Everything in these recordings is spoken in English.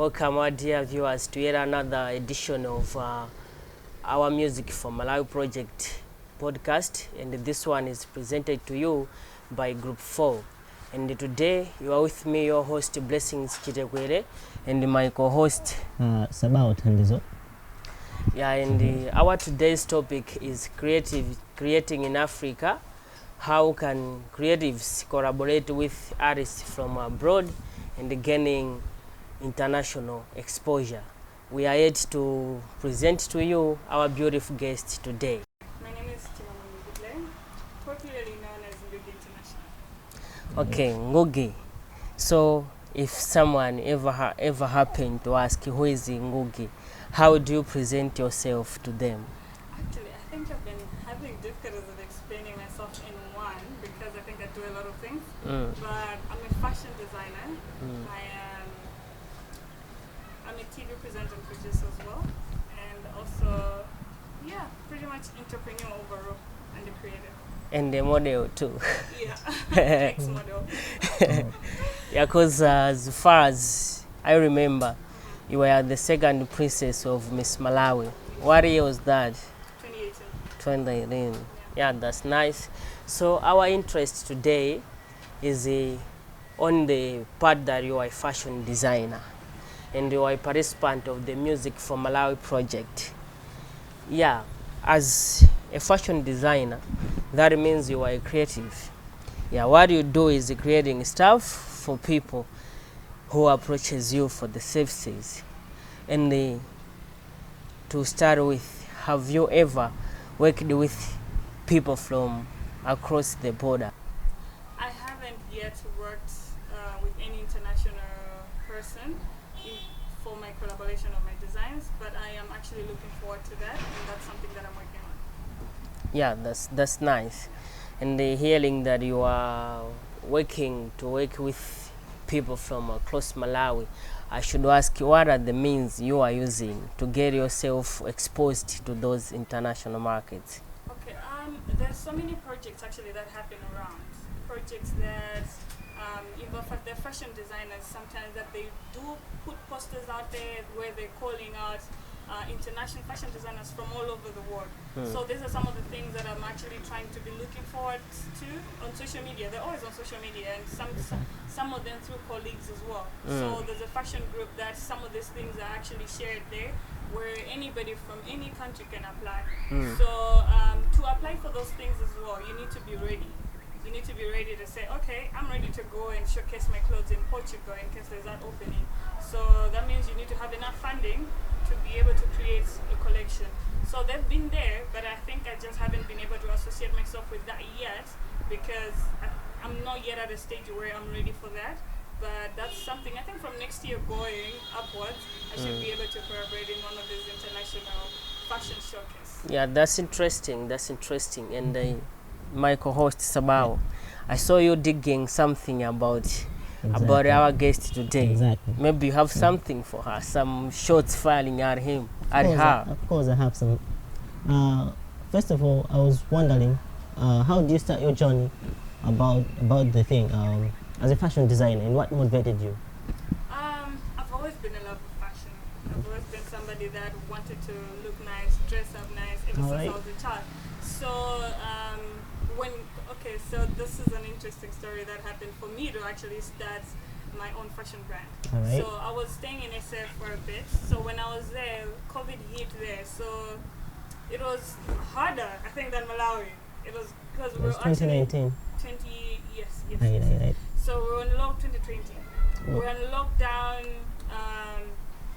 Welcome, our dear viewers, to yet another edition of our Music for Malawi Project podcast, and this one is presented to you by Group 4. And today you are with me, your host Blessings Chitekwere, and my co-host Sabawo Thandizo. Yeah, and our today's topic is creating in Africa. How can creatives collaborate with artists from abroad and gaining international exposure? We are here to present to you our beautiful guest today. My name is Chimwemwe Ngugi Buleya, popularly known as Ngugi International. Okay, Ngugi. So if someone ever happened to ask who is Ngugi, how do you present yourself to them? Actually, I think I've been having difficulties of explaining myself in one because I think I do a lot of things. But I'm a fashion designer. I'm a TV presenter and producer as well. And also, yeah, pretty much entrepreneur overall and a creator. And a model too. Yeah, ex-model. Yeah, because as far as I remember, you were the second princess of Miss Malawi. What year was that? 2018. 2018. Yeah, that's nice. So our interest today is on the part that you are a fashion designer and you are a participant of the Music for Malawi project. Yeah, as a fashion designer, that means you are a creative. Yeah, what you do is creating stuff for people who approaches you for the services. And to start with, have you ever worked with people from across the border? I haven't yet worked with any international person for my collaboration of my designs, but I am actually looking forward to that, and that's something that I'm working on. Yeah, that's nice. And hearing that you are working to work with people from across Malawi, I should ask you, what are the means you are using to get yourself exposed to those international markets? Okay, there's so many projects actually that happen around. Projects that involve the fashion designers sometimes, that they do put posters out there where they're calling out international fashion designers from all over the world. So these are some of the things that I'm actually trying to be looking forward to on social media. They're always on social media, and some of them through colleagues as well. So there's a fashion group that some of these things are actually shared there, where anybody from any country can apply. So to apply for those things as well, you need to be ready. You need to be ready to say, okay, I'm ready to go and showcase my clothes in Portugal in case there's that opening. So that means you need to have enough funding to be able to create a collection. So they've been there, but I think I just haven't been able to associate myself with that yet, because I'm not yet at a stage where I'm ready for that. But that's something I think from next year going upwards, I should be able to collaborate in one of these international fashion showcases. Yeah, that's interesting. And my co-host Sabawo, I saw you digging something about our guest today. Exactly. Maybe you have something for her, some shots firing at him, her. Of course, I have some. First of all, I was wondering, how did you start your journey about the thing as a fashion designer, and what motivated you? I've always been in love with fashion. I've always been somebody that wanted to look nice, dress up nice ever since I was a child. So so this is an interesting story that happened for me to actually start my own fashion brand. So I was staying in SF for a bit. So when I was there, COVID hit there. So it was harder, I think, than Malawi. It was because we were 2019. Yes. Right. So we were in 2020. We were in lockdown.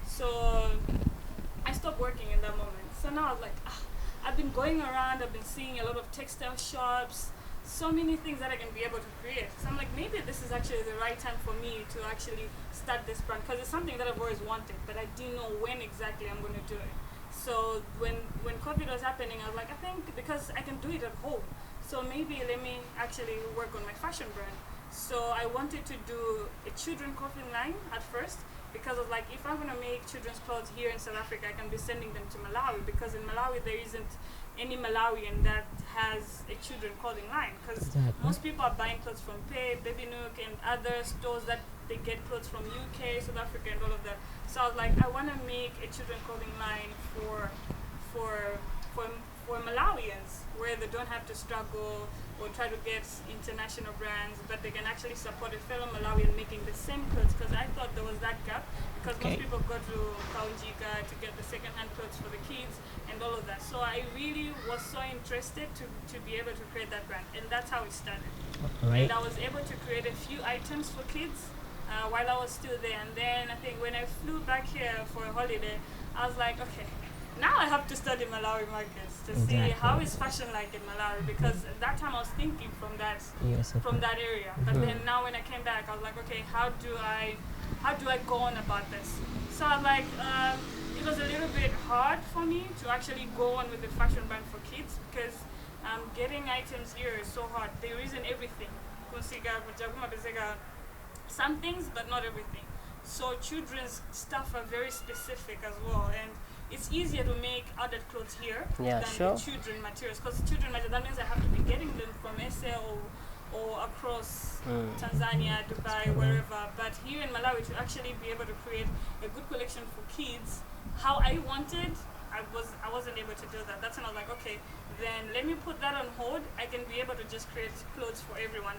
So I stopped working in that moment. So now I was like, I've been going around. I've been seeing a lot of textile shops. So many things that I can be able to create. So I'm like, maybe this is actually the right time for me to actually start this brand, because it's something that I've always wanted, but I didn't know when exactly I'm going to do it. So when COVID was happening, I was like, I think because I can do it at home, so maybe let me actually work on my fashion brand. So I wanted to do a children's clothing line at first, because I was like, if I'm going to make children's clothes here in South Africa, I can be sending them to Malawi, because in Malawi there isn't any Malawian that has a children's clothing line, because most people are buying clothes from Baby Nook and other stores that they get clothes from UK, South Africa, and all of that. So I was like, I want to make a children clothing line for Malawians, where they don't have to struggle or try to get international brands, but they can actually support a fellow Malawian making the same clothes. Because I thought there was that gap, because most people go to Kaunjika to get the second-hand clothes for the kids and all of that. So I really was so interested to be able to create that brand, and that's how it started. Right. And I was able to create a few items for kids while I was still there. And then I think when I flew back here for a holiday, I was like, okay, now I have to study Malawi markets to see how is fashion like in Malawi, because at that time I was thinking from that area. But then now when I came back, I was like, okay, how do I go on about this? So I was like, it was a little bit hard for me to actually go on with the fashion brand for kids, because getting items here is so hard. There isn't everything. Some things, but not everything. So children's stuff are very specific as well, and it's easier to make adult clothes here than the children materials, because children materials, that means I have to be getting them from SA or across Tanzania, Dubai, wherever. But here in Malawi, to actually be able to create a good collection for kids, how I wanted, I wasn't able to do that. That's when I was like, okay, then let me put that on hold. I can be able to just create clothes for everyone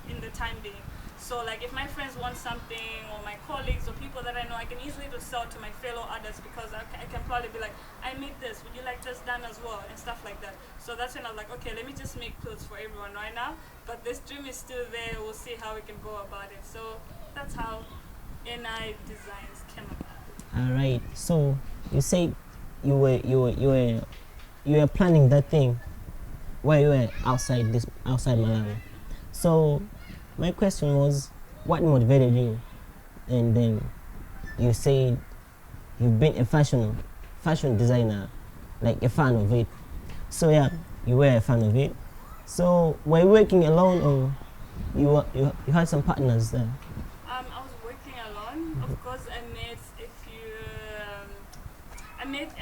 in the time being. So like if my friends want something, or my colleagues or people that I know, I can easily just sell to my fellow adults, because I can probably be like, I made this, would you like this done as well, and stuff like that. So that's when I was like, okay, let me just make clothes for everyone right now, but this dream is still there. We'll see how we can go about it. So that's how NI Designs came about. All right. So you say you were planning that thing while you were outside Malawi. So my question was, what motivated you? And then you said you've been a fashion designer, like a fan of it. So yeah, you were a fan of it. So were you working alone, or you had some partners there? I was working alone. Of course, I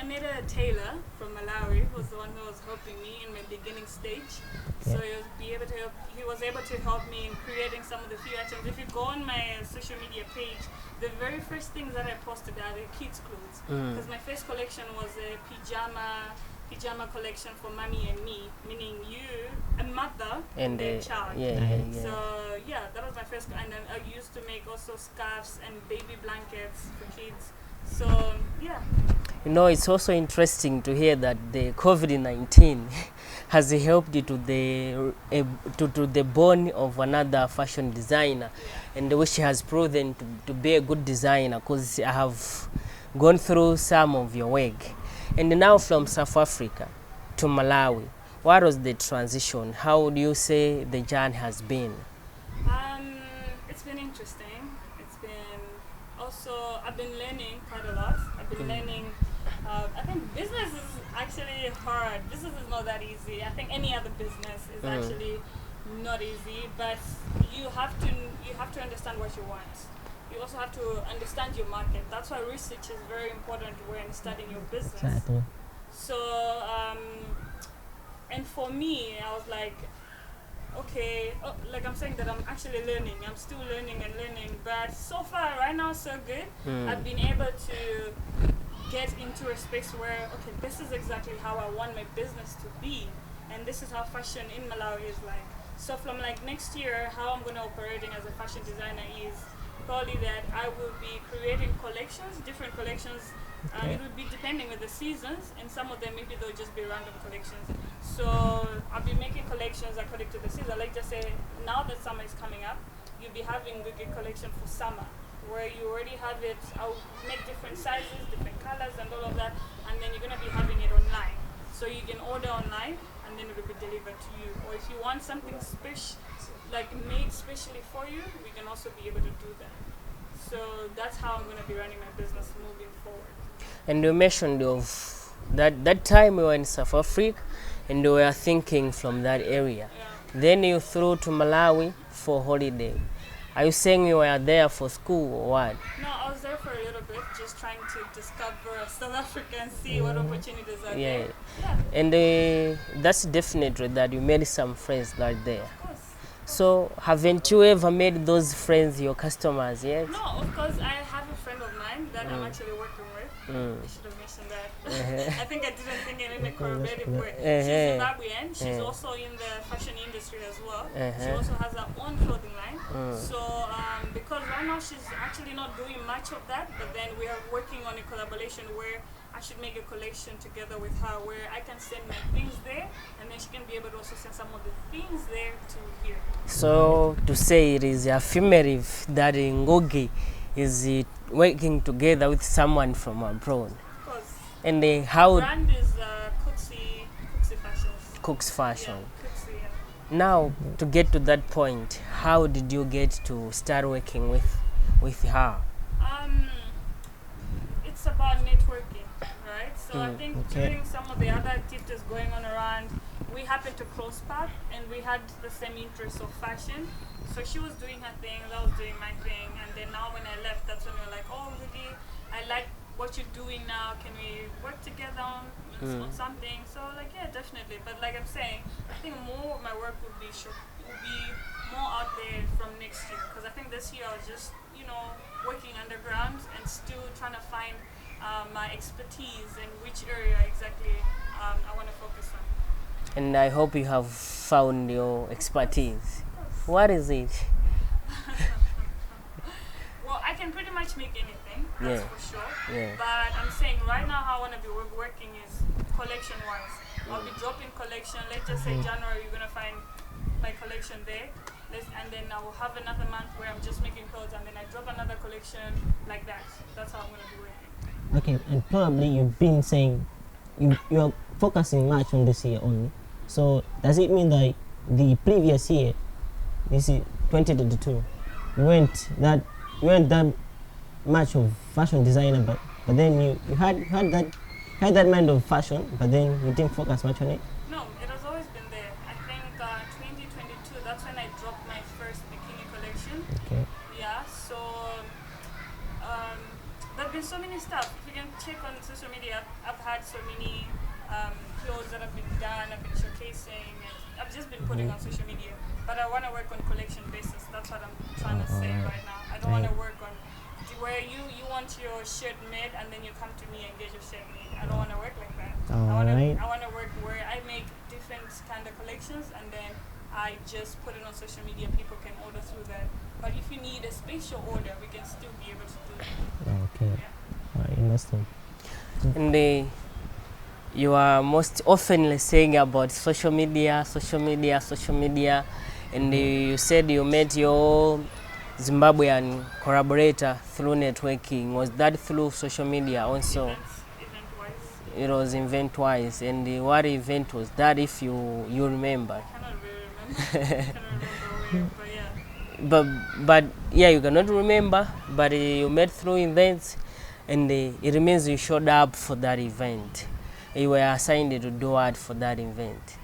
met a tailor from Malawi, who was the one who was helping me in my beginning stage. So he was able to help me in creating some of the few items. If you go on my social media page, the very first things that I posted are the kids' clothes. Because my first collection was a pajama collection for mommy and me, meaning you, a mother, and a child. So yeah, that was my first. And then I used to make also scarves and baby blankets for kids. So yeah. You know, it's also interesting to hear that the COVID-19 has helped you to the born of another fashion designer, and which has proven to be a good designer, because I have gone through some of your work. And now from South Africa to Malawi, what was the transition? How would you say the journey has been? It's been interesting. It's been also, I've been learning quite a lot. I've been learning. I think business is actually hard. Business is not that easy. I think any other business is actually not easy, but you have to understand what you want. You also have to understand your market. That's why research is very important when studying your business. Exactly. So, and for me, I was like, okay, like I'm saying that I'm actually learning. I'm still learning and learning, but so far, right now, so good. I've been able to get into a space where, okay, this is exactly how I want my business to be, and this is how fashion in Malawi is like. So from like next year, how I'm going to operating as a fashion designer is probably that I will be creating collections, different collections. It will be depending on the seasons, and some of them maybe they'll just be random collections. So I'll be making collections according to the season. Like just say, now that summer is coming up, you'll be having the collection for summer, where you already have it. I'll make different sizes, different colors, and all of that, and then you're gonna be having it online. So you can order online, and then it will be delivered to you. Or if you want something special, like made specially for you, we can also be able to do that. So that's how I'm gonna be running my business moving forward. And you mentioned of that time you were in South Africa, and you were thinking from that area. Then you flew to Malawi for holiday. Are you saying you were there for school or what? No, I was there for a little bit, just trying to discover South Africa and see what opportunities are there. Yeah. And that's definitely that you made some friends right there. Of course. So haven't you ever made those friends your customers yet? No, of course, I have a friend of mine that I'm actually working with. I should have mentioned that. I think I didn't think it in a collaborative way. She's Zimbabwean. She's also in the fashion industry as well. She also has her own clothing line. So because right now she's actually not doing much of that, but then we are working on a collaboration where I should make a collection together with her where I can send my things there and then she can be able to also send some of the things there to here. So to say it is affirmative that Ngugi is working together with someone from abroad. Of course. And how brand is Cooksy Fashions. Cooks Fashion. Yeah, Cooksy, yeah. Now to get to that point, how did you get to start working with her? It's about networking, right? So I think during some of the other activities going on around, we happened to cross path and we had the same interest of fashion. So she was doing her thing, I was doing my thing, and then now when I left, that's when we were like, oh, Ngugi, I like what you're doing now. Can we work together on something? So like, yeah, definitely. But like I'm saying, I think more of my work would be more out there from next year, because I think this year I was just working underground and still trying to find my expertise and which area exactly I want to focus on. And I hope you have found your expertise. What is it? Well, I can pretty much make anything, that's for sure. Yeah. But I'm saying right now how I want to be working is collection-wise. I'll be dropping collection. Let's just say January, you're going to find my collection there. And then I will have another month where I'm just making clothes, and then I drop another collection like that. That's how I'm going to be working. Okay, and probably you've been saying you're focusing much on this year only. So does it mean that the previous year, this is 2022, you weren't that much of fashion designer, but then you had that mind of fashion, but then you didn't focus much on it? No, it has always been there. I think 2022, that's when I dropped my first bikini collection. Okay. Yeah, so there've been so many stuff. If you can check on social media, I've had so many clothes that have been done, I've been showcasing, and I've just been putting on social media. But I want to work on collection basis. That's what I'm trying to say right now. I don't want to work on where you want your shirt made and then you come to me and get your shirt made. I don't want to work like that. I want to work where I make different kind of collections and then I just put it on social media. People can order through that. But if you need a special order, we can still be able to do that. Okay. Yeah. I understand. And you are most often saying about social media, and you said you met your Zimbabwean collaborator through networking. Was that through social media also? Event-wise. It was event-wise. And what event was that, if you remember? I cannot really remember. I cannot remember where, but yeah. But yeah, you cannot remember, but you met through events, and it remains you showed up for that event. You were assigned to do what for that event?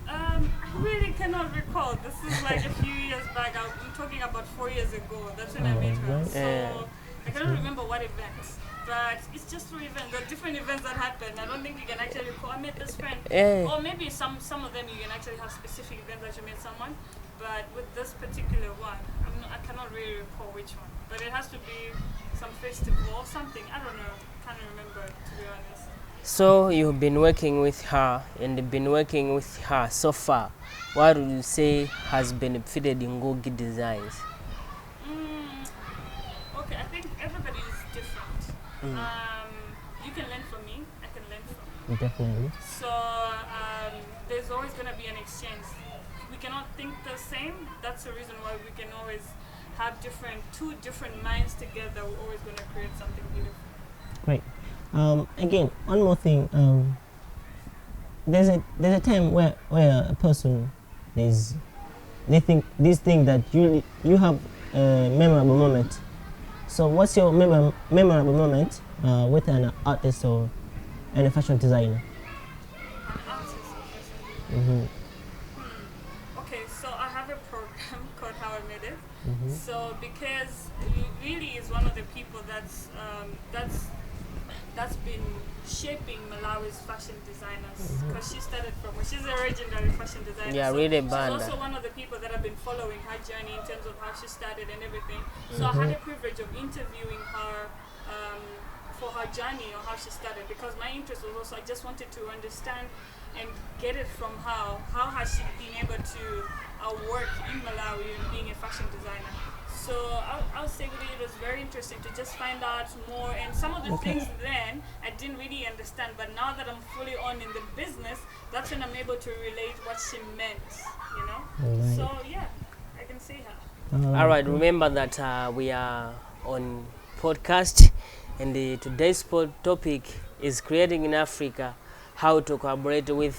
I really cannot recall. This is like a few years back. I'm talking about 4 years ago. That's when I met her. So I cannot remember what events. But it's just through events. There are different events that happen. I don't think you can actually recall. I met this friend. Or maybe some of them you can actually have specific events that you met someone. But with this particular one, I cannot really recall which one. But it has to be some festival or something. I don't know. Can't remember, to be honest. So you've been working with her and been working with her so far. What would you say has benefited in Ngugi Designs? Okay, I think everybody is different. You can learn from me, I can learn from you. Definitely. So there's always going to be an exchange. We cannot think the same. That's the reason why we can always have two different minds together. We're always going to create something beautiful. Great. Again, one more thing. There's a time where a person they think that you have a memorable moment. So what's your memorable moment with an artist or a fashion designer? An artist or fashion designer. Okay, so I have a program called How I Made It. So because he really is one of the people that's been shaping Malawi's fashion designers, because she started from where she's a legendary fashion designer. Yeah, so really she's band. also one of the people that have been following her journey in terms of how she started and everything. So I had the privilege of interviewing her for her journey or how she started, because my interest was also, I just wanted to understand and get it from her. How has she been able to work in Malawi and being a fashion designer? So I'll say really it was very interesting to just find out more, and some of the things then I didn't really understand, but now that I'm fully on in the business, that's when I'm able to relate what she meant, you know? Right. So yeah, I can say her. All right, remember that we are on podcast, and today's topic is creating in Africa, how to collaborate with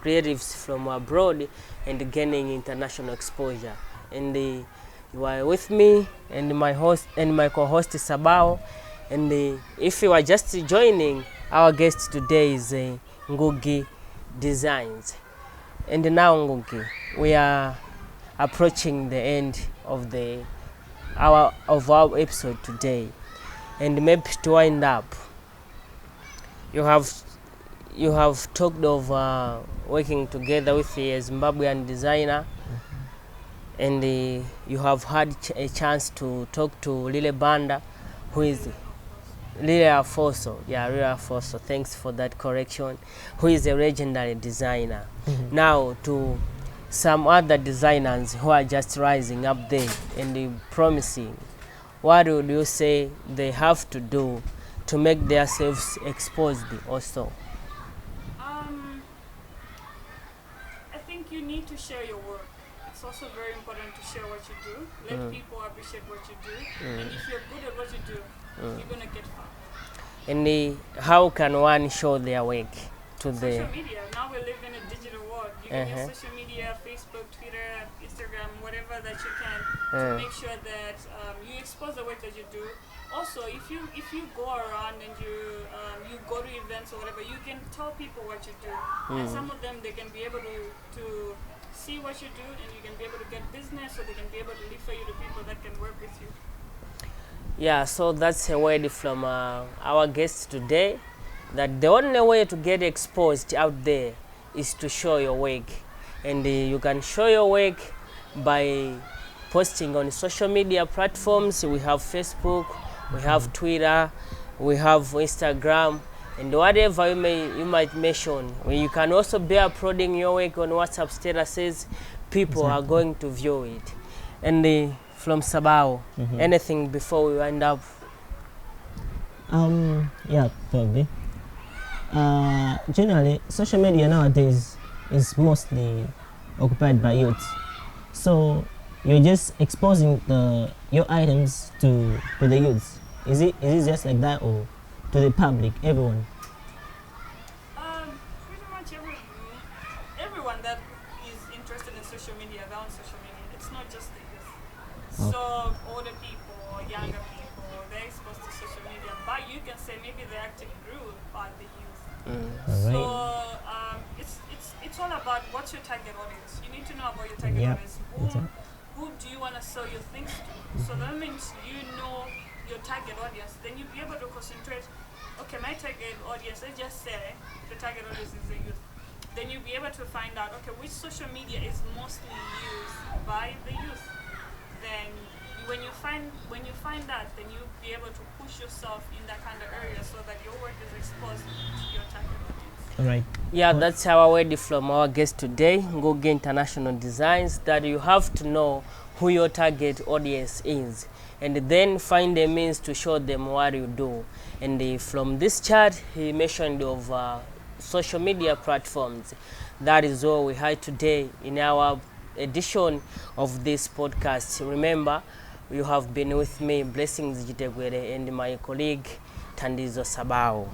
creatives from abroad and gaining international exposure. And you are with me and my host and my co-host Sabawo, and if you are just joining, our guest today is Ngugi Designs. And now, Ngugi, we are approaching the end of our episode today, and maybe to wind up, you have talked of working together with a Zimbabwean designer, and you have had a chance to talk to Lile Banda, who is Lile Afoso. Yeah, Lile Afoso. Thanks for that correction. Who is a legendary designer. Now to some other designers who are just rising up there and promising, what would you say they have to do to make themselves exposed also? I think you need to share your work. It's also very important to share what you do. Let people appreciate what you do. And if you're good at what you do, you're going to get far. And how can one show their work to Social media. Now we live in a digital world. You can use social media, Facebook, Twitter, Instagram, whatever that you can, to make sure that you expose the work that you do. Also, if you go around and you go to events or whatever, you can tell people what you do. And some of them, they can be able to see what you do, and you can be able to get business, or they can be able to refer you to people that can work with you. Yeah, so that's a word from our guest today, that the only way to get exposed out there is to show your work. And you can show your work by posting on social media platforms. We have Facebook, we have Twitter, we have Instagram, and whatever you might mention. You can also be uploading your work on WhatsApp statuses. People are going to view it. And from Sabawo, anything before we wind up? Yeah, probably. Generally, social media nowadays is mostly occupied by youth. So you're just exposing your items to the youth. Is it just like that, or to the public, everyone? Pretty much everyone that is interested in social media, they're on social media. It's not just the youth. So older people, younger people, they're exposed to social media. But you can say maybe the active group are the youth. So it's all about what's your target audience. You need to know about your target audience. Who do you want to sell your things to? So that means you know your target audience. Then you'll be able to concentrate. Okay, my target audience, let's just say the target audience is the youth. Then you'll be able to find out, okay, which social media is mostly used by the youth. Then when you find that, then you'll be able to push yourself in that kind of area so that your work is exposed to your target audience. Right. Yeah, that's our word from our guest today, Ngugi International Designs, that you have to know who your target audience is, and then find a means to show them what you do. And from this chat, he mentioned of social media platforms. That is all we had today in our edition of this podcast. Remember, you have been with me, Blessings Chitekwere, and my colleague Thandizo Sabawo.